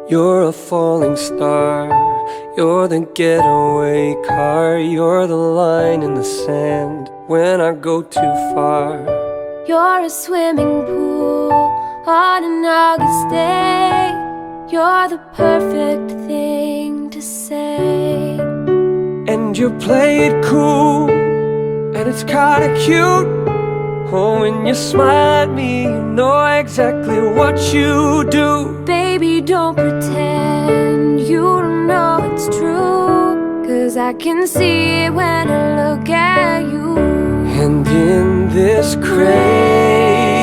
You're a falling star, you're the getaway car, you're the line in the sand when I go too far. You're a swimming pool on an August day, you're the perfect thing to say. And you play it cool, and it's kinda cute. Oh, when you smile at me, you know exactly what you do. Baby, don't pretend you don't know it's true, 'cause I can see it when I look at you. And in this crazy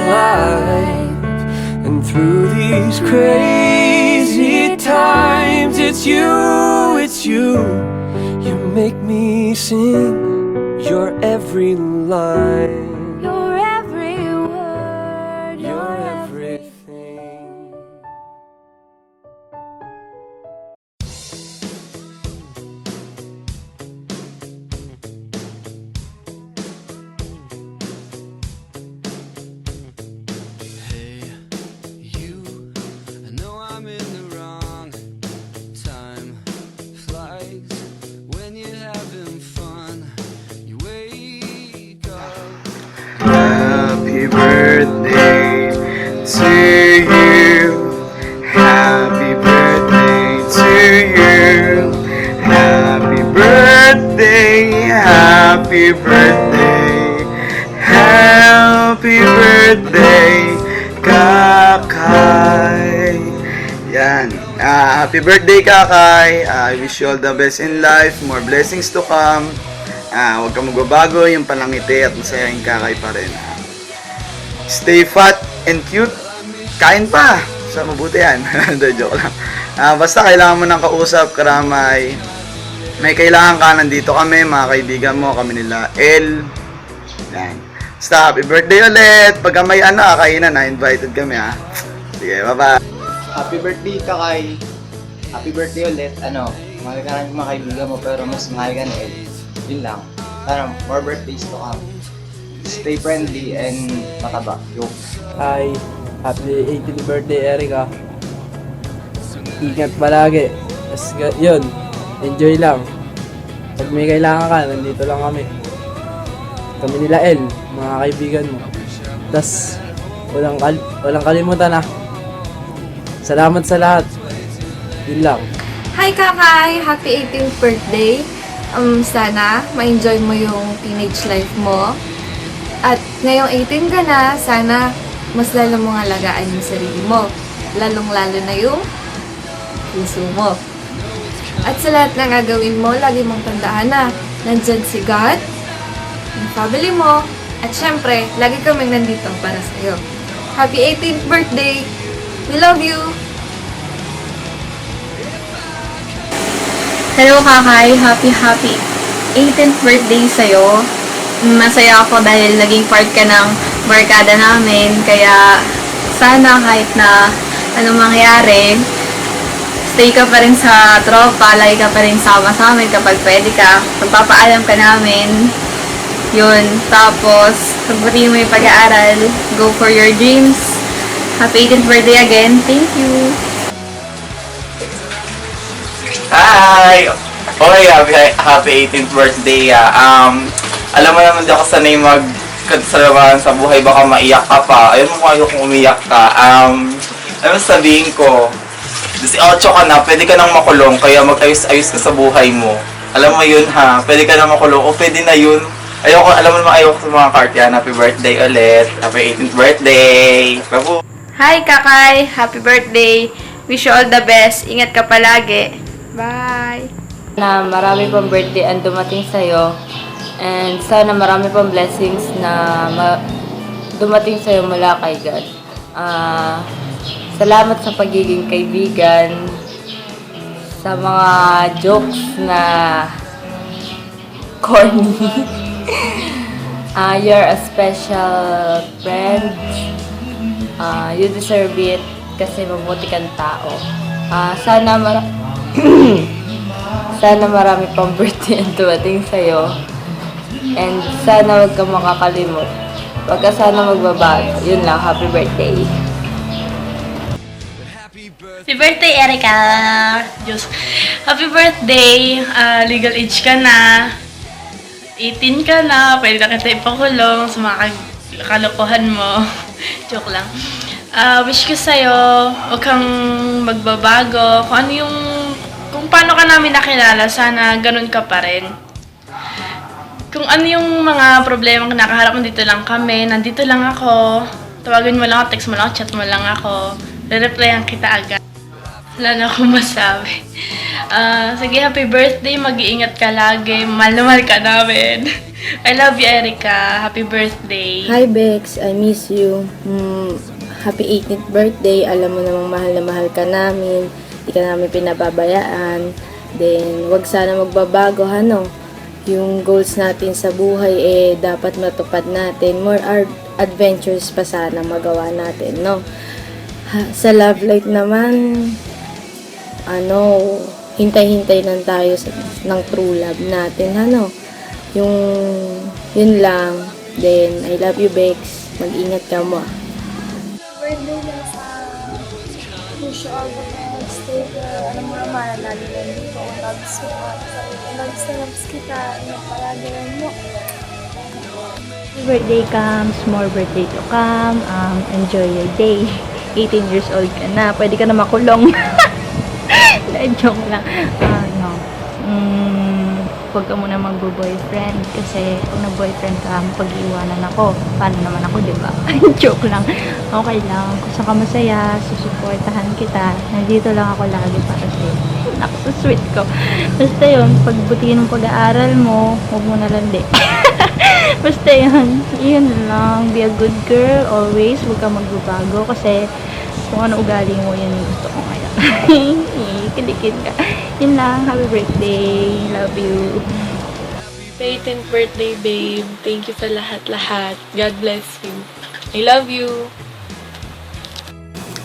life, and through these crazy times, it's you, you make me sing your every line, Your every word, your everything. Hey, you, I know I'm in the wrong. Time flies when you're having fun. You wake up. Happy birthday to you. Happy birthday to you. Happy birthday, happy birthday, happy birthday, Kakay. Yan. Happy birthday, Kakay. I wish you all the best in life, more blessings to come. Huwag kang magbabago, yung panangiti at masayang Kakay pa rin. Stay fat and cute. Kain pa. Sa mabuti yan. Joke lang. Basta kailangan mo ng kausap, karamay. May kailangan ka, nandito kami, mga kaibigan mo, kami nila El. Yan. Basta, happy birthday ulit. Pagka may kainan, invited kami ha. Sige, bye-bye. Happy birthday, Kakay. Happy birthday ulit. Mahal ka ng mga kaibigan mo, pero mas mahal ka na El. Yun lang. Sana more birthdays to come. Stay friendly and mataba. Yo. Hi, happy 18th birthday, Erica. Ingat palagi. Yun, enjoy lang. Pag may kailangan ka, nandito lang kami. Kami nila El, mga kaibigan mo. Tas, walang kalimutan na. Salamat sa lahat. Yun lang. Hi Kakay! Happy 18th birthday! Sana ma-enjoy mo yung teenage life mo. At ngayong 18 ka na, sana mas lalo mong alagaan yung sarili mo. Lalong-lalo na yung puso mo. At sa lahat ng gagawin mo, lagi mong tandaan na nandyan si God, yung family mo, at syempre, lagi kaming nandito para sa'yo. Happy 18th birthday! We love you! Hello Kakay, happy 18th birthday sa'yo. Masaya ako dahil naging part ka ng barkada namin. Kaya sana kahit na anong mangyari, stay ka pa rin sa tropa, lagi ka pa rin sama sa amin kapag pwede ka. Pagpapaalam ka namin. Yun. Tapos, pagpati mo yung pag-aaral, go for your dreams. Happy 18th birthday again. Thank you. Hi! Okay, happy 18th birthday. Alam mo naman di ako sanay magkasalaman sa buhay, baka maiyak ka pa. Ayun mo kayo kung umiyak ka. Ano sabihin ko, 18 ka na, pwede ka nang makulong, kaya mag-ayos-ayos ka sa buhay mo. Alam mo yun ha, pwede ka nang makulong, o pwede na yun. Alam mo naman ayoko sa mga card yan. Happy birthday ulit. Happy 18th birthday. Babu! Hi Kakay, happy birthday. Wish you all the best. Ingat ka palagi. Bye! Na marami pang birthday ang dumating sa'yo. And sana marami pang blessings na dumating sa'yo mula kay God. Salamat sa pagiging kaibigan. Sa mga jokes na corny. You're a special friend. You deserve it kasi mabuti kang tao. Sana marami pang birthday ang dumating sa'yo. And sana wag ka makakalimot. Wag ka sana magbabago. Yun lang, happy birthday. Happy birthday, Erica! Diyos. Happy birthday! Legal age ka na. 18 ka na. Pwede na kita ipakulong sa mga kalokohan mo. Joke lang. Wish ko sa'yo, huwag kang magbabago. Kung paano ka namin nakilala, sana ganun ka pa rin. Kung ano yung mga problema na nakaharap mo, dito lang kami. Nandito lang ako. Tawagin mo lang ako, text mo lang ako, chat mo lang ako. Re-replyan kita agad. Wala na akong masabi. Sige, happy birthday. Mag-iingat ka lagi. Mahal na mahal ka namin. I love you, Erica. Happy birthday. Hi, Bex. I miss you. Happy 18th birthday. Alam mo namang mahal na mahal ka namin. Hindi ka namin pinababayaan. Then, wag sana magbabago, ano? Yung goals natin sa buhay, dapat matupad natin. More adventures pa sana magawa natin, no? Sa love life naman, hintay-hintay lang tayo ng true love natin, ano? Yun lang. Then, I love you, Bex. Mag-ingat ka mo. Birthday lang sa wish you all the best. Stay well. Alam mo naman, lalo lang dito. Loves mo. Loves kita. Palagi lang mo. Birthday comes, more birthday to come. Enjoy your day. 18 years old ka na. Pwede ka na makulong. Joke lang. Huwag ka muna mag-boyfriend kasi kung nag-boyfriend ka, pag-iwanan ako. Paano naman ako, di ba? Joke lang. Okay lang. Kung saan ka masaya, susuportahan kita. Nandito lang ako lagi para sa'yo. Naku, sweet ko. Basta yun, pagbutihin ng pag-aaral mo, huwag mo nalandi. Basta yun lang. Be a good girl, always. Huwag ka magbabago kasi kung ano ugali mo, yan yung gusto ko ngayon. Kilikid ka. Yun lang. Happy birthday. Love you. 18th birthday, babe. Thank you sa lahat-lahat. God bless you. I love you.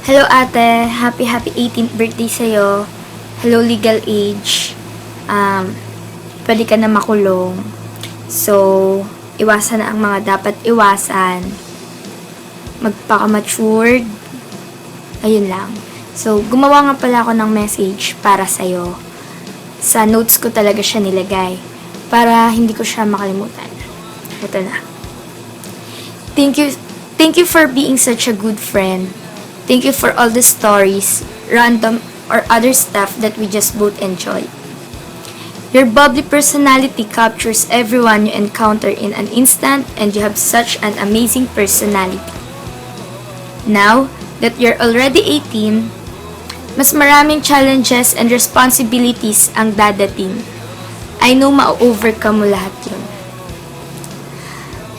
Hello ate, happy 18th birthday sa'yo. Hello legal age. Pwede ka na makulong. So, iwasan na ang mga dapat iwasan. Magpaka-matured. Ayun lang. So, gumawa nga pala ako ng message para sa'yo. Sa notes ko talaga siya nilagay. Para hindi ko siya makalimutan. Ito na. Thank you for being such a good friend. Thank you for all the stories, random or other stuff that we just both enjoy. Your bubbly personality captures everyone you encounter in an instant, and you have such an amazing personality. Now that you're already 18, mas maraming challenges and responsibilities ang dadating. I know ma-overcome mo lahat yun.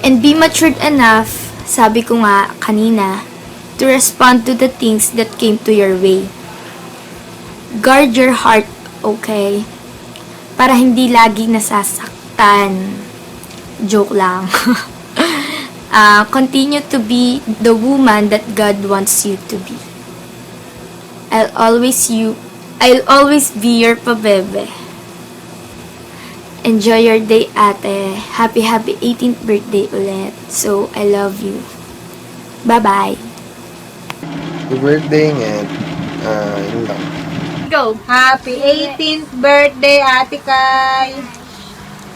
And be matured enough, sabi ko nga kanina, to respond to the things that came to your way. Guard your heart, okay? Para hindi lagi nasasaktan. Joke lang. Continue to be the woman that God wants you to be. I'll always be your pabebe. Enjoy your day, ate. Happy 18th birthday ulit. So, I love you. Bye-bye. Happy birthday, and yun lang. Go! Happy 18th birthday, Ate Kai!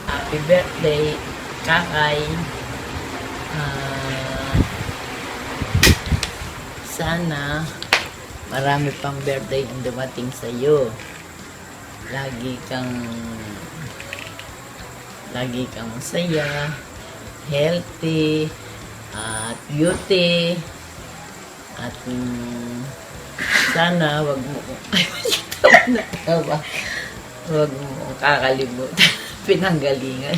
Happy birthday, Kakay. Sana marami pang birthday ang dumating sa iyo. Lagi kang masaya, healthy, at beauty, at sana wag mo kakalimutan pinanggalingan.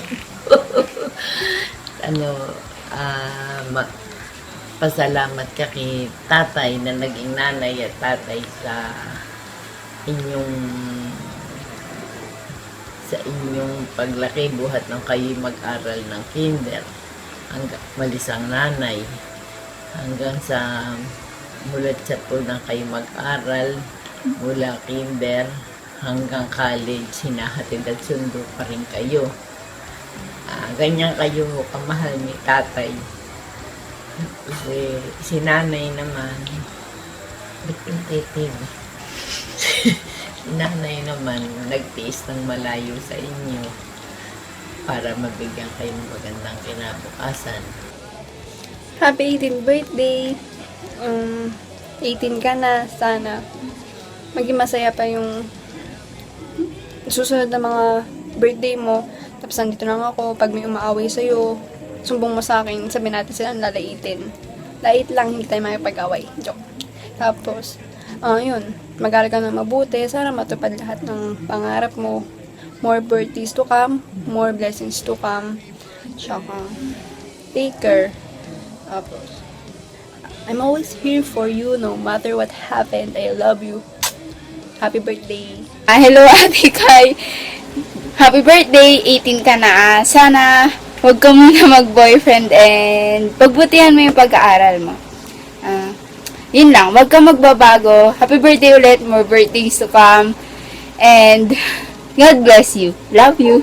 Pasalamat ka kay tatay na naging nanay at tatay sa inyong paglaki, buhat ng kayo mag-aral ng kinder hanggang malisang nanay hanggang sa mula chapulang kayo mag-aral, mula kinder hanggang college, hinahatid at sundo pa rin kayo. Ganyan kayo kamahal ni tatay. Kasi si nanay naman, ba't yung titig? Si nanay naman, nagtiis ng malayo sa inyo para mabigyan kayo ng magandang kinabukasan. Happy 18th birthday! 18 ka na, sana maging masaya pa yung susunod na mga birthday mo. Tapos nandito lang ako, pag may umaaway sa'yo, sumbong mo sa akin, sabihin natin silang lalaitin. Lait lang, hindi tayo makipag-away. Joke. Tapos, yun, mag-aral ka na mabuti, sana matupad lahat ng pangarap mo. More birthdays to come, more blessings to come. Tsaka, take care. Tapos, I'm always here for you no matter what happened. I love you. Happy birthday. Hello, Ate Kai. Happy birthday, 18 ka na. Sana huwag ka muna mag-boyfriend and pagbutihan mo yung pag-aaral mo. Yun lang, huwag ka magbabago. Happy birthday ulit, more birthdays to come. And God bless you. Love you.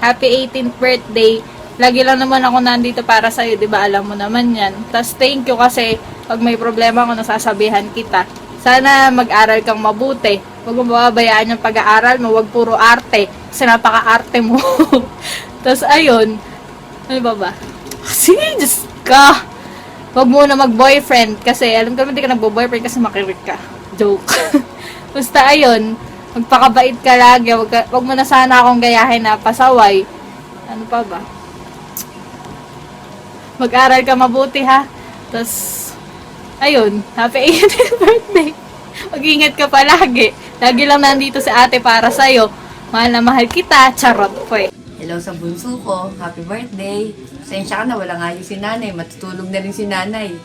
Happy 18th birthday. Lagi lang naman ako nandito para sa'yo, di ba? Alam mo naman yan. Tapos thank you kasi pag may problema ako, nasasabihan kita. Sana mag-aral kang mabuti. Huwag mo babayaan yung pag-aaral mo. Huwag puro arte. Kasi napaka-arte mo. Tapos ayun. Ano ba? Kasi, Diyos ka. Huwag mo na mag-boyfriend. Kasi alam ko naman di ka nag-boyfriend kasi makirig ka. Joke. Basta ayun. Magpakabait ka lagi. Huwag mo na sana akong gayahin na pasaway. Ano pa ba? Mag-aral ka mabuti ha. Tapos, ayun, happy 18th birthday. Mag-ingat ka palagi. Lagi lang nandito si ate para sa'yo. Mahal na mahal kita. Charot po eh. Hello sa bunso ko. Happy birthday. Pasensya ka na, walang ayos si nanay. Matutulog na rin si nanay.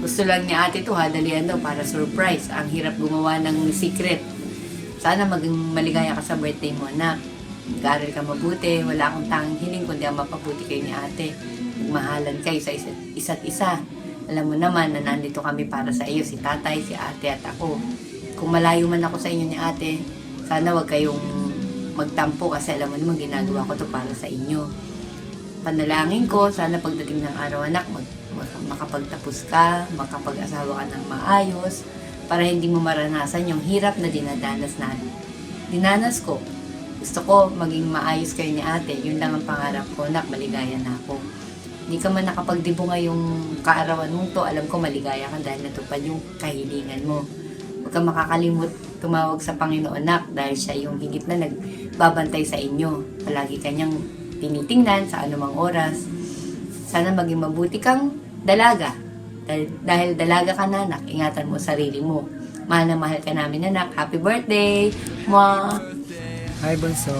Gusto lang ni ate to dalian daw para surprise. Ang hirap gumawa ng secret. Sana maging maligaya ka sa birthday mo, anak. Mag-aral ka mabuti. Wala akong tanging hiling kundi ang mapabuti kayo ni ate. Magmahalan kayo sa isa't isa. Alam mo naman na nandito kami para sa iyo, si tatay, si ate at ako. Kung malayo man ako sa inyo ni ate, sana wag kayong magtampo kasi alam mo naman ginagawa ko to para sa inyo. Panalangin ko, sana pagdating ng araw anak, makapagtapos ka, makapag-asawa ka ng maayos, para hindi mo maranasan yung hirap na dinanas ko. Gusto ko maging maayos kayo ni ate, yun lang ang pangarap ko, anak, maligaya na ako. Hindi ka man nakapagdibo ngayong kaarawan mong to, alam ko maligaya ka dahil natupad yung kahilingan mo. Huwag kang makakalimot tumawag sa Panginoon anak dahil siya yung higit na nagbabantay sa inyo. Palagi kanyang tinitingnan sa anumang oras. Sana maging mabuti kang dalaga. Dahil dalaga ka na anak, ingatan mo sarili mo. Mahal na mahal ka namin anak. Happy birthday! Mwah! Hi Bunso.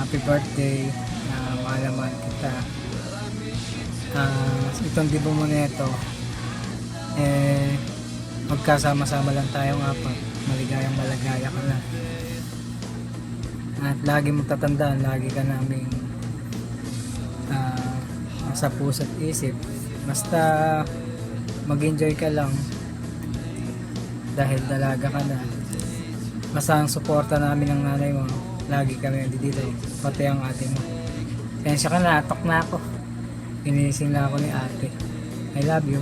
Happy birthday. Mahal na mahal kita. Itong dibo mo na ito, magkasama-sama lang tayong apat. Maligayang malagaya ka na. At lagi mong tatandaan, lagi ka namin sa puso at isip. Basta mag-enjoy ka lang dahil dalaga ka na. Basta ang suporta namin ng nanay mo, lagi kami nandito, pati ang ate mo. Tensya ka na, atok na ako. Inising na ako ni ate. I love you.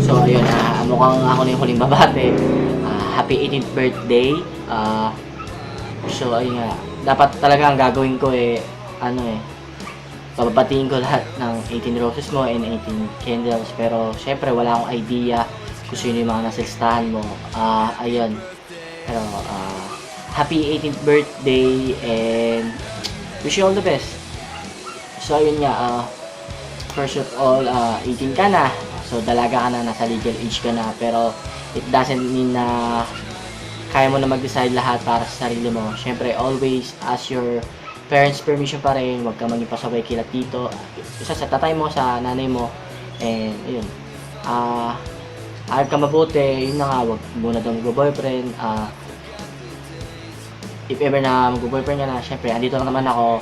So ayun, mukhang ako na yung huling babate. Happy 18th birthday. So ayun nga, dapat talaga ang gagawin ko papapatiin ko lahat ng 18 roses mo and 18 candles. Pero syempre wala akong idea kung sino yung mga nasa listahan mo. Ayun. Pero happy 18th birthday and wish you all the best. So ayun nga, first of all, 18 ka na. So dalaga ka na, nasa legal age ka na. Pero it doesn't mean na kaya mo na mag-decide lahat para sa sarili mo. Syempre, always ask your parents' permission pa rin. Huwag ka maging pasaway kila tito. Isa sa tatay mo, sa nanay mo. And ayun. Aral ka mabuti. Yun na nga, huwag muna daw mag-boyfriend. If ever na mag-boyfriend ka na, syempre, andito lang naman ako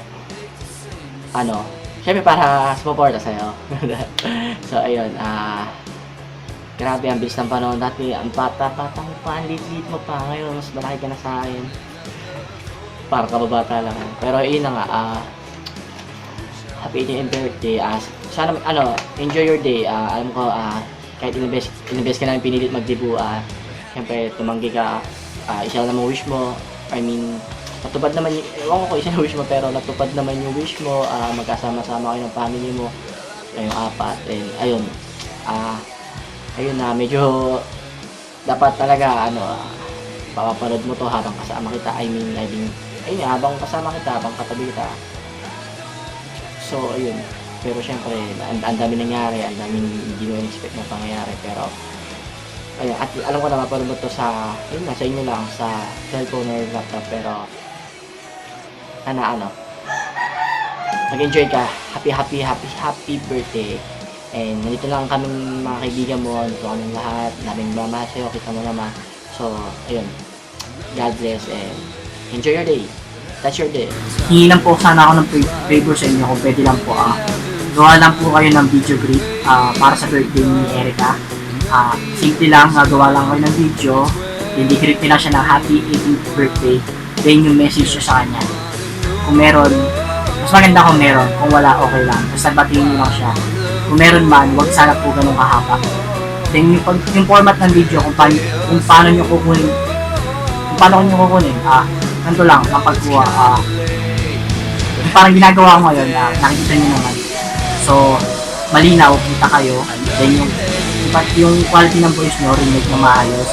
syempre para sumuporta sa'yo. So, ayun, grabe, ang bilis ng panahon. Dati, ang bata-bata mo pa, ang lit-lit mo pa. Ngayon, mas malaki ka na sa akin. Parang kababata lang. Pero, yun na nga, happy 18th birthday. Sana, enjoy your day. Alam ko, kahit inibes ka namin pinilit mag-debut, syempre, tumanggi ka. Isa lang naman wish mo. I mean, natupad naman yung, ewan ko isa na wish mo, pero natupad naman yung wish mo. Magkasama-sama kayo ng family mo. Kayong apat. And, ayun. Ayun na, medyo dapat talaga, papapanood mo to habang kasama kita. Ayun, habang kasama kita, habang katabi kita. So, ayun. Pero syempre, ang dami nangyari, ang daming hindi mo in-expect na pangyayari. Pero, ayun, at alam ko na mapanood mo to sa, yun na, sa inyo lang, sa cellphone or laptop. Pero, mag-enjoy ka. Happy birthday. And nandito lang kaming mga kaibigan mo, nandito kaming lahat, naming mama sa'yo, kita mo naman. So, ayun, God bless and enjoy your day. That's your day. Hingi lang po sana ako ng favor sa inyo kung pwede lang po. Gawa lang po kayo ng video greet para sa birthday ni Erica. Simple lang, gagawa lang kayo ng video. Then i-greet nila siya ng happy 18th birthday. Then yung message nyo sa kanya. Kung meron, mas maganda kung meron. Kung wala, okay lang. Basta batiin nyo lang siya. Kung meron man, wag sana po ganun kahaba. Then yung format ng video, kung paano nyo kukunin, ganito lang, mapagkuha. Yung parang ginagawa ko ngayon, nakikita nyo naman. So, malinaw, kita kayo. Then yung quality ng voice nyo, rinig na maayos.